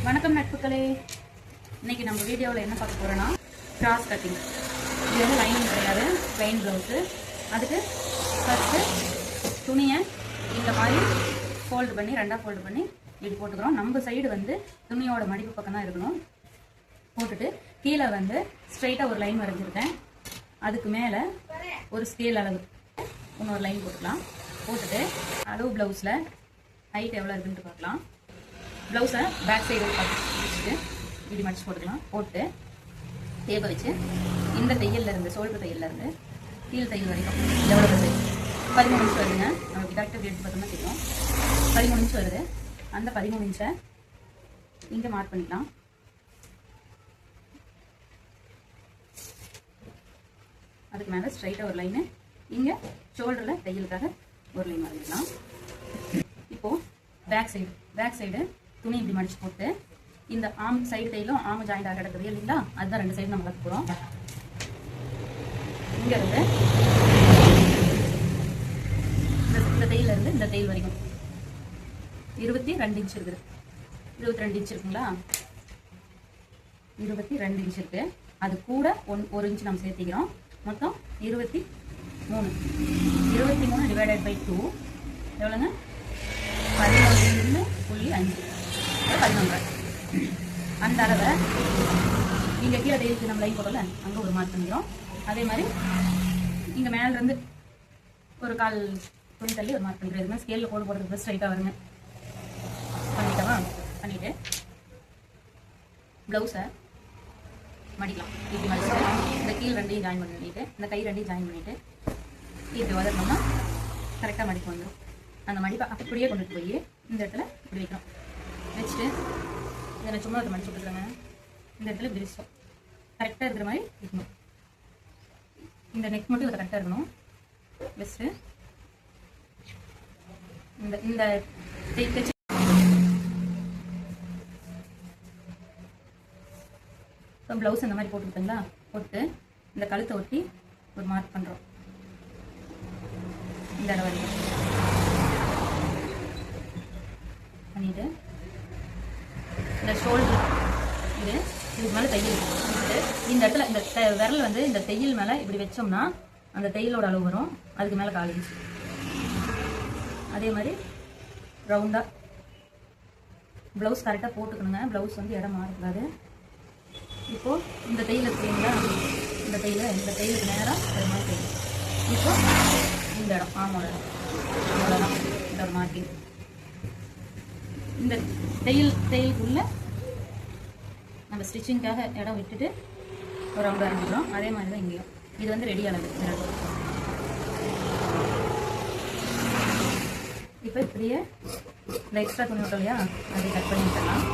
வணக்கம் நட்புகளே. இன்னைக்கு நம்ம வீடியோவில் என்ன பார்க்க போறோம்னா கிராஸ் கட்டிங். இது வந்து லைனிங் கிடையாது, பிளைன் ப்ளவுஸு. அதுக்கு ஃபர்ஸ்ட்டு துணியை இந்த மாதிரி ஃபோல்டு பண்ணி ரெண்டாக ஃபோல்டு பண்ணி இப்படி போட்டுக்கிறோம். நம்ம சைடு வந்து துணியோட மடிப்பு பக்கம் தான் இருக்கணும். போட்டுட்டு கீழே வந்து ஸ்ட்ரைட்டாக ஒரு லைன் வரைஞ்சிருக்கேன். அதுக்கு மேலே ஒரு ஸ்கேல் அளவு இன்னொரு லைன் போட்டுக்கலாம். போட்டுட்டு அளவு ப்ளவுஸில் ஹைட் எவ்வளோ இருக்குன்ட்டு பார்க்கலாம். ப்ளவுஸை பேக் சைடு வச்சுட்டு இப்படி மடிச்சு போட்டுக்கலாம். போட்டு டேப்பை வச்சு இந்த தையல்லேருந்து ஷோல்டர் தையல்லேருந்து கீழ் தையல் வரைக்கும் எவ்வளோ வருது 13 இன்ச் வருதுங்க. நம்ம கரெக்டாக எடுத்து பார்த்தோம்னா தெரியும் 13 இன்ச் வருது. அந்த 13 இன்ச்சை இங்கே மார்க் பண்ணிக்கலாம். அதுக்கு மேலே ஸ்ட்ரைட்டாக ஒரு லைனு இங்கே ஷோல்டரில் தையலுக்காக ஒரு லைன் வரைஞ்சிக்கலாம். இப்போது பேக் சைடு துணி இப்படி மடிச்சு போட்டு இந்த ஆம் சைடு தையிலும் ஆம் ஜாயிண்ட் ஆக கிடக்குது இல்லைங்களா, அதுதான் ரெண்டு சைடு நம்ம கற்று போகிறோம். இங்கே இருந்து இந்த தையில இருந்து இந்த தையல் வரைக்கும் 22 இன்ச் இருக்குது. 22 இன்ச் இருக்குங்களா, 22 இன்ச் இருக்கு. அது கூட 1 இன்ச் நம்ம சேர்த்திக்கிறோம். மொத்தம் 23 டிவைடட் பை 2 எவ்வளோங்க? 11.5 11. அந்த அளவை இங்கே கீழே தையலுக்கு நம்ம லைன் போடல, அங்கே ஒரு மார்க் பண்ணிக்கிறோம். அதே மாதிரி இங்கே மேலேருந்து ஒரு கால் துணி தள்ளி ஒரு மார்க் பண்ணிக்கிறோம். இதுமாதிரி ஸ்கேலில் கோடு போடுறதுக்கு ஸ்ட்ரைட்டாக வருங்க. பண்ணிட்டவா? பண்ணிவிட்டு ப்ளவுஸை மடிக்கலாம். இப்படி மடிச்சுட்டு இந்த கீழ் ரெண்டையும் ஜாயின் பண்ணிவிட்டு இந்த கை ரெண்டையும் ஜாயின் பண்ணிவிட்டு இப்படி வதக்கணும்னா கரெக்டாக மடிப்பு வந்துடும். அந்த மடிப்பை அப்படியே கொண்டுட்டு போய் இந்த இடத்துல இப்படி வைக்கிறோம். வச்சுட்டு இதை நான் சும்மா அதை மடிச்சு விட்டுருங்க. இந்த இடத்துல இப்படி வச்சோம் கரெக்டாக இருக்கிற மாதிரி இருக்கணும். இந்த நெக் மட்டும் இதை கரெக்டாக இருக்கணும். வச்சுட்டு இந்த தைச்சு இப்போ ப்ளவுஸ் இந்த மாதிரி போட்டுக்கிட்டுங்களா, போட்டு இந்த கழுத்தை ஒட்டி ஒரு மார்க் பண்ணுறோம். இந்த இடம் வரைக்கும் பண்ணிட்டு இந்த ஷோல்டர் இதுக்கு மேலே தையல் வச்சுட்டு இந்த இடத்துல இந்த விரல் வந்து இந்த தையல் மேலே இப்படி வச்சோம்னா அந்த தையலோட அளவு வரும். அதுக்கு மேலே 1/4 இன்ச். அதே மாதிரி ரவுண்டாக ப்ளவுஸ் கரெக்டாக போட்டுக்கணுங்க. ப்ளவுஸ் வந்து இடம் மாறக்கூடாது. இப்போது இந்த தையல் இருக்குங்களா, இந்த தையலுக்கு நேராக அது மாதிரி தையல். இப்போ இந்த இடம் ஆமோட இடம் அவ்வளோதான். இந்த ஒரு மார்க்கிங். இந்த தையலுக்குள்ள நம்ம ஸ்டிச்சிங்காக இடம் விட்டுட்டு ஒரு ரவுண்ட் அரைஞ்சிக்கிறோம். அதே மாதிரி தான் இங்கேயும். இது வந்து ரெடி அளவு. இப்போ இப்படியே இந்த எக்ஸ்ட்ரா துணி விட்டோம் இல்லையா, அதை கட் பண்ணி விட்டுடலாம்.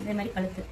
இதே மாதிரி கழுத்து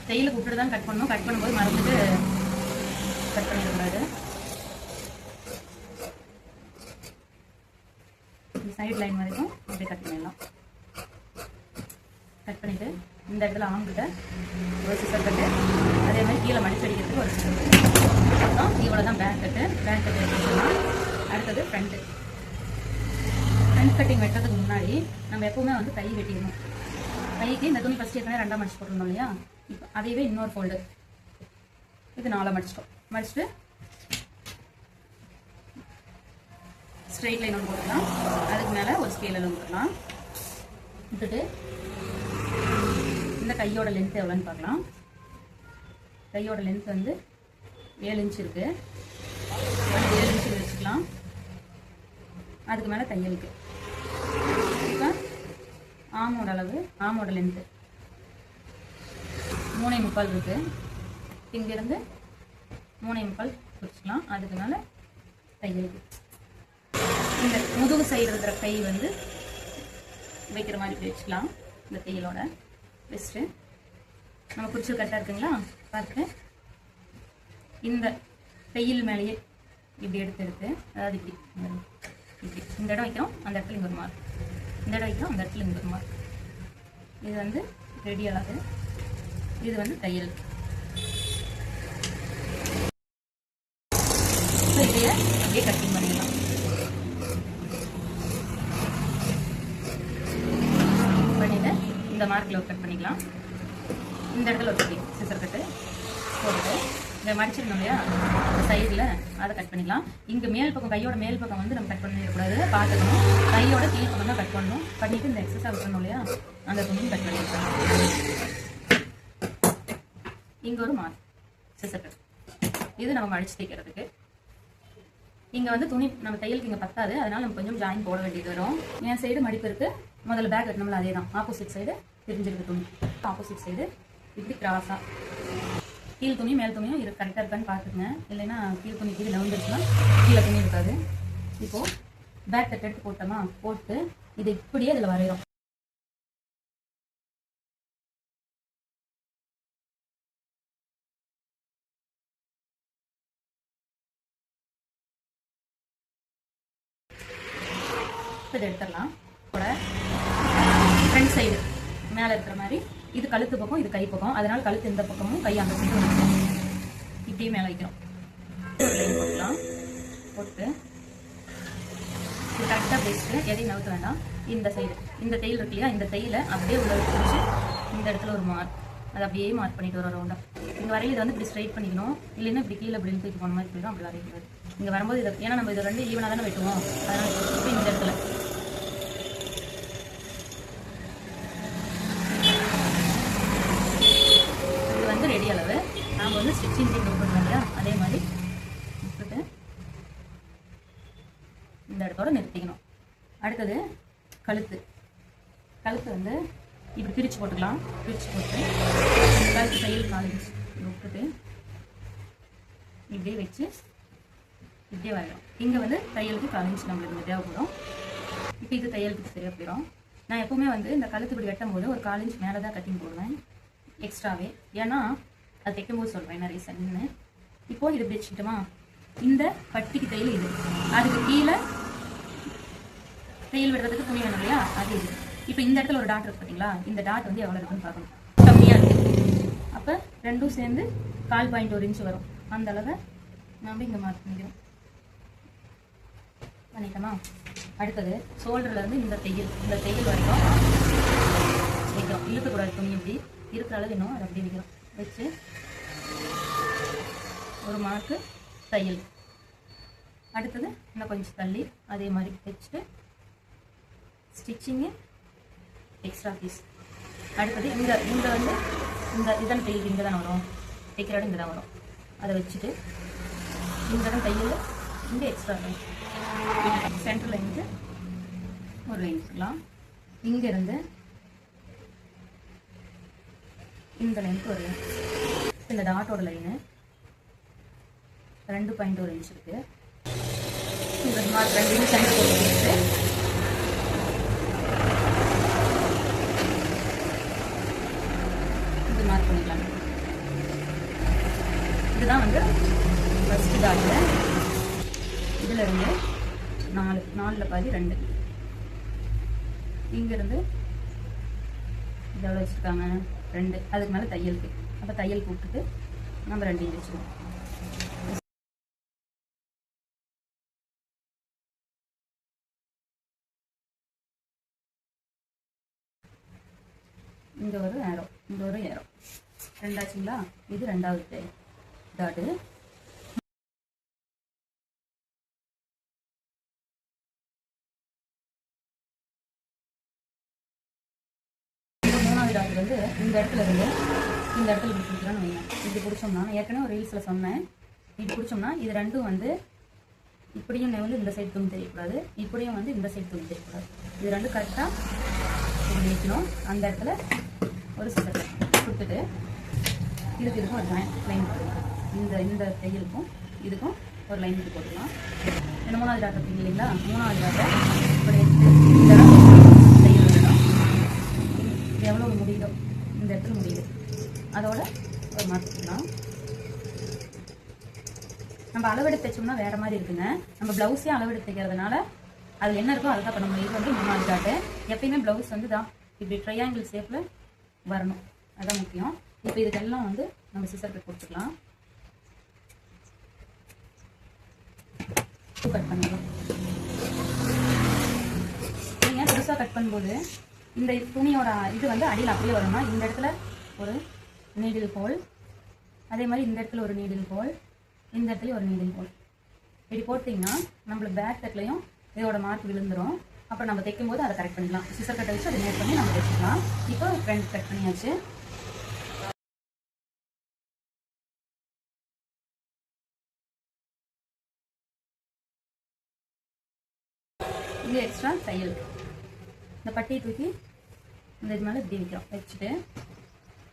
தையலுக்கு விட்டுட்டு தான் கட் பண்ணணும். கட் பண்ணும்போது மறந்துட்டு கட் பண்ணிடக்கூடாது. சைடு லைன் வரைக்கும் அப்படியே கட் பண்ணிடலாம். கட் பண்ணிவிட்டு இந்த இடத்துல ஆங்கிட்ட ஒரு சிசர் கட்டு, அதே மாதிரி கீழே மடிச்சு அடிக்கிறதுக்கு ஒரு சிசர் கட்டு. அப்புறம் இவ்வளோ தான் பேக் கட்டு எடுத்துக்கலாம். அடுத்தது ஃப்ரண்ட் கட்டிங் வெட்டுறதுக்கு முன்னாடி நம்ம எப்பவுமே வந்து கை வெட்டிக்கணும். கைக்கு இந்த துணி ஃபஸ்ட் ஏற்கனவே 2ஆக மடிச்சு போட்டுருந்தோம் இல்லையா, இப்போ அதையவே இன்னொரு ஃபோல்டு இது 4ஆக மடிச்சிட்டோம். மடிச்சுட்டு ஸ்ட்ரெயிட் லைன் ஒன்று போட்டுக்கலாம். அதுக்கு மேலே ஒரு ஸ்கேலில் விட்டுக்கலாம். விட்டுட்டு இந்த கையோட லென்த் எவ்வளோன்னு பார்க்கலாம். கையோட லென்த் வந்து 7 இன்ச் இருக்குது. 7 இன்ச்சு வச்சுக்கலாம். அதுக்கு மேலே தையலுக்கு இப்போ ஆமோட அளவு, ஆமோட லென்த்து 3.25 இருக்குது. இங்கேருந்து 3.25 வச்சுக்கலாம். அதுக்கு மேலே தையலுக்கு இந்த முதுகு சைடு இருக்கிற கை வந்து வைக்கிற மாதிரி வச்சுக்கலாம். இந்த தையலோட வச்சுட்டு நம்ம குறிச்சல் கரெக்டாக இருக்குங்களா பார்த்து இந்த தையல் மேலேயே இப்படி எடுத்து அதாவது இப்படி இந்த இடம் வைக்கிறோம், அந்த இடத்துல இங்கே ஒரு மார்க், இந்த இடம் வைக்கிறோம், அந்த இடத்துல இங்கே ஒரு மார்க். இது வந்து ரெடி அளவு. இது வந்து தையல். இதையே அப்படியே கட்டிங் பண்ணிடலாம். பண்ணிட்டு இந்த மார்க்கில் கட் பண்ணிக்கலாம். இந்த இடத்துல ஒரு கட்டிங் சிசர் கட்டு போட்டு இதை மடிச்சிடணும் இல்லையா, அந்த சைடில் அதை கட் பண்ணிக்கலாம். இங்கே மேல் பக்கம் கையோட மேல் பக்கம் வந்து நம்ம கட் பண்ணிடக்கூடாது, பார்த்துக்கணும். கையோட கீழ் பக்கம் தான் கட் பண்ணணும். பண்ணிட்டு இந்த எக்ஸஸாக விட்டுறணும் இல்லையா, அந்த துணியும் கட் பண்ணிக்கலாம். இங்கே ஒரு மார்க் சிசர் கட், இது நம்ம மடிச்சு தைக்கிறதுக்கு. இங்கே வந்து துணி நம்ம தையலுக்கு இங்கே பத்தாது, அதனால நம்ம கொஞ்சம் ஜாயின் போட வேண்டியது வரும். என் சைடு மடிப்பு இருக்கு, முதல்ல பேக் கட்டணும்ல அதே தான். ஆப்போசிட் சைடு பிரிஞ்சிருக்கு துணி, ஆப்போசிட் சைடு இப்படி கிராஸாக. கீழ் துணி மேல் துணியும் இது கரெக்டாக இருக்கான்னு பார்த்துக்குங்க, இல்லைன்னா கீழ் துணி கீழே நவுந்துருச்சுன்னா கீழே துணி இருக்காது. இப்போது பேக் கட் எடுத்து போட்டோமா, போட்டு இது இப்படியே இதில் வரைகிறோம். இதை எடுத்துடலாம். கூட ஃப்ரண்ட் சைடு மேலே இருக்கிற மாதிரி இது கழுத்து பக்கம், இது கை பக்கம், அதனால கழுத்து இந்த பக்கமும் கை அந்த சைடும் வைக்கிறோம். இப்படியே மேலே வைக்கிறோம். போட்டுக்கலாம். போட்டு இது கரெக்டாக பேசிட்டு எதையும் நவுத்த வேண்டாம். இந்த சைடு இந்த தையல் இருக்கு இல்லையா, இந்த தையலை அப்படியே உள்ள வச்சு இந்த இடத்துல ஒரு மார்க், அதை அப்படியே மார்க் பண்ணிட்டு வரோம் ரவுண்டாக. இங்கே வரையில் இதை வந்து இப்படி ஸ்ட்ரைட் பண்ணிக்கணும், இல்லைன்னா இப்படி கீழே இப்படி தூக்கி போன மாதிரி போயிடும். அப்படி வரைக்கூடாது. இங்கே வரும்போது இதை, ஏன்னா நம்ம இதை ரெண்டு ஈவனாக தானே வெட்டுவோம், அதனால் இப்போ இந்த இடத்துல ரெடி அளவு நாம் வந்து ஸ்டிச்சிங் பண்ணுவோம் இல்லையா, அதே மாதிரி விட்டுட்டு இந்த இடத்தோட நிறுத்திக்கணும். அடுத்தது கழுத்து. கழுத்து வந்து இப்படி பிரித்து போட்டுக்கலாம். பிரித்து போட்டு கழுத்து தையல் காலேஜ் விட்டுட்டு இப்படியே வச்சு இப்படியே வரையும். இங்கே வந்து தையலுக்கு காலேஜ் நம்மளுக்கு தேவைப்படும். இப்போ இது தையலுக்கு சரியாக போயிடும். நான் எப்பவுமே வந்து இந்த கழுத்து இப்படி வெட்டும் போது ஒரு 1/4 இன்ச் மேலே தான் கட்டிங் போடுவேன் எக்ஸ்ட்ராவே, ஏன்னா அது தைக்கும்போது சொல்கிறேன் என்ன ரீசன்னு. இப்போது இது பிடிச்சிக்கிட்டோமா, இந்த பட்டிக்கு தையல் இது, அதுக்கு கீழே தையல் விடுறதுக்கு துணி வேணும் இல்லையா, அது இது. இப்போ இந்த இடத்துல ஒரு டாட் இருக்கு பார்த்தீங்களா, இந்த டாட் வந்து எவ்வளோ இருக்குன்னு பார்க்கணும். கம்மியாக இருக்குது, அப்போ ரெண்டும் சேர்ந்து 1/4 இன்ச் வரும். அந்த அளவை நாம் இங்கே மார்க் பண்ணிக்கிறோம். பண்ணிட்டோமா. அடுத்தது ஷோல்டர்லேருந்து இந்த தையல் வரைக்கும் வைக்கிறோம். இழுக்கக்கூடாது துணி, இப்படி இருக்கிற அளவு இன்னும் அதை அப்படி வைக்கிறோம். வச்சு ஒரு மார்க்கு தையல். அடுத்தது இன்னும் கொஞ்சம் தள்ளி அதே மாதிரி தைச்சிட்டு ஸ்டிச்சிங்கு எக்ஸ்ட்ரா பீஸ். அடுத்தது இங்கே வந்து இதான் தையல், இங்கே தான் வரும், தைக்கிற இடம் இங்கே தான் வரும். அதை வச்சுட்டு இந்த இடம் தையல், இங்கே எக்ஸ்ட்ரா லைன், சென்டர் லைனுக்கு ஒரு லைன் வச்சுக்கலாம். இங்கேருந்து இந்த லைனுக்கு ஒரு லைன், இந்த டாட்டோட லைனு 2.1 இன்ச் இருக்கு. இந்த மாதிரி 2 இன்ச் சென்டர் போட்டு இது மார்க் பண்ணிக்கலாம். இதுதான் வந்து ஃபர்ஸ்ட் டாட்ல. இதுல இருந்து 4 பாதி 2, இங்கிருந்து இது எவ்வளோ வச்சுருக்காங்க 2, அதுக்கு மேலே தையலுக்கு. அப்போ தையல் போட்டுட்டு நம்ம 2 இன்ச் வச்சுருவோம். இங்கே ஒரு ஏரோ, இங்கே ஒரு ஏரோ, 2 ஆச்சுங்களா. இது 2வது டாட்டு. டாட் வந்து இந்த இடத்துல இருந்து இந்த இடத்துல இப்படி பிடிக்கலாம்னு வைங்க. இப்படி பிடிச்சோம்னா, ஏற்கனவே ஒரு ரீல்ஸில் சொன்னேன், இப்படி பிடிச்சோம்னா இது ரெண்டும் வந்து இப்படியும் வந்து இந்த சைடு துணி தெரியக்கூடாது, இப்படியும் வந்து இந்த சைடு துணி தெரியக்கூடாது. இது ரெண்டும் கரெக்டாக இப்படி வைக்கணும். அந்த இடத்துல ஒரு சிசர் கொடுத்துட்டு இதுக்கும் ஒரு லைன் போட்டுக்கலாம். இந்த தையலுக்கும் இதுக்கும் ஒரு லைன் விட்டு போட்டுக்கலாம். இந்த 3வது டாட் இருக்குது இல்லைங்களா, 3வது டாட்டை இப்படி எடுத்து இந்த தையல் விடணும். எவ்வளோ முடியுதோ இந்த இடத்துல முடியுது, அதோட ஒரு மாற்றிக்கலாம். நம்ம அளவெடுத்து தைச்சோம்னா வேறு மாதிரி இருக்குங்க. நம்ம ப்ளவுஸே அளவெடுத்து தைக்கிறதுனால அதில் என்ன இருக்கோ அதை தான் பண்ண முடியும். இது வந்து 3வது டாட்டு. எப்பயுமே ப்ளவுஸ் வந்து தான் இப்படி ட்ரையாங்கிள் ஷேப்பில் வரணும், அதுதான் முக்கியம். இப்போ இதுக்கெல்லாம் வந்து நம்ம சிசர் கட் கொடுத்துக்கலாம். கட் பண்ணிடலாம். நீங்கள் புதுசாக கட் பண்ணும்போது இந்த துணியோட இது வந்து அடியில் அப்படியே வரும்னா இந்த இடத்துல ஒரு நீடில் ஹோல், அதே மாதிரி இந்த இடத்துல ஒரு நீடில் ஹோல், இந்த இடத்துல ஒரு நீடில் ஹோல் இப்படி போட்டிங்கன்னா நம்மளுக்கு பேக் தட்லையும் இதோட மார்க் விழுந்துடும். அப்புறம் நம்ம தைக்கும் போது அதை கரெக்ட் பண்ணிக்கலாம். சிசர் கட்டை வச்சு அதை மேட் பண்ணி நம்ம தைச்சிக்கலாம். இப்போ ஃப்ரண்ட் கட் பண்ணியாச்சு. இது எக்ஸ்ட்ரா தையல், இந்த பட்டியை தூக்கி இந்த இது மேலே இப்படி வைக்கிறோம். வச்சுட்டு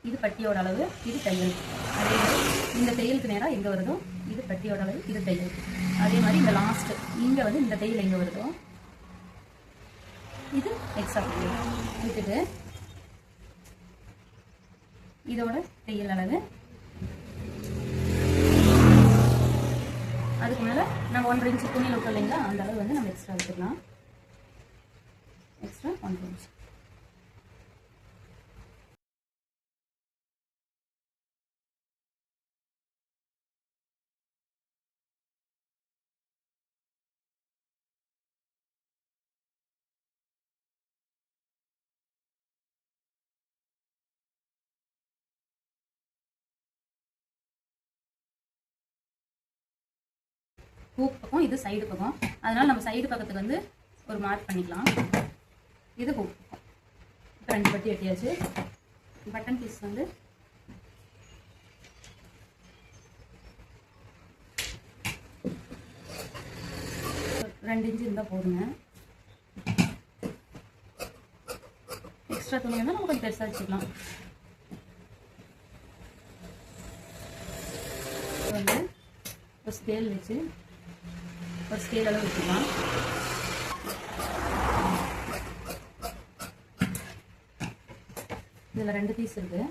இது பட்டியோட அளவு, இது தையல். அதே மாதிரி இந்த தையலுக்கு நேராக எங்கே வருதோ இது பட்டியோட அளவு, இது தையல். அதே மாதிரி இந்த லாஸ்ட் இங்கே வந்து இந்த தையல் எங்கே வருதோ இது எக்ஸ்ட்ரா தையல் விட்டுட்டு இதோட தையல் அளவு. அதுக்கு மேலே நம்ம 1 இன்ச்சு துணியில் விட்டோம் இல்லைங்களா, அந்த அளவு வந்து நம்ம எக்ஸ்ட்ரா எடுத்துக்கலாம். Extra 1 inch. ஹூக் பக்கம், இது சைடு பக்கம். அதனால நம்ம சைடு பக்கத்துக்கு வந்து ஒரு மார்க் பண்ணிக்கலாம். இது ஹூக் பக்கம். இப்போ 2 பட்டி வெட்டியாச்சு. பட்டன் பீஸ் வந்து ரெண்டு இன்ச்சு இருந்தால் போதுங்க. எக்ஸ்ட்ரா துணி வந்து நம்ம கொஞ்சம் பெருசாக வச்சுக்கலாம். வந்து ஒரு ஸ்கேல் வச்சு ஒரு ஸ்கேல் அளவு வச்சுக்கலாம். இதில் 2 பீஸ் இருக்குது.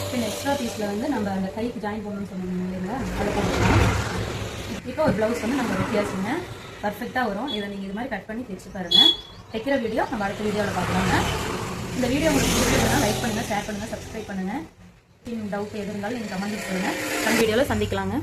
இப்போ எக்ஸ்ட்ரா பீஸில் வந்து நம்ம அந்த கைக்கு ஜாயின் பண்ணணும்னு சொன்னோம் இல்லைங்களா, அதை போட்டுக்கலாம். இப்போ ஒரு ப்ளவுஸ் வந்து நம்ம வெட்டியாச்சுங்க. பர்ஃபெக்டாக வரும். இதை நீங்கள் இது மாதிரி கட் பண்ணி தைச்சு பாருங்கள். தைக்கிற வீடியோ நம்ம அடுத்த வீடியோவில் பார்க்கலாங்க. இந்த வீடியோ உங்களுக்கு பிடிச்சிருந்தா லைக் பண்ணுங்கள், ஷேர் பண்ணுங்கள், சப்ஸ்கிரைப் பண்ணுங்கள். டவுட் எது இருந்தாலும் நீங்கள் கமெண்ட் பண்ணுங்கள். நம்ம வீடியோவில் சந்திக்கலாங்க.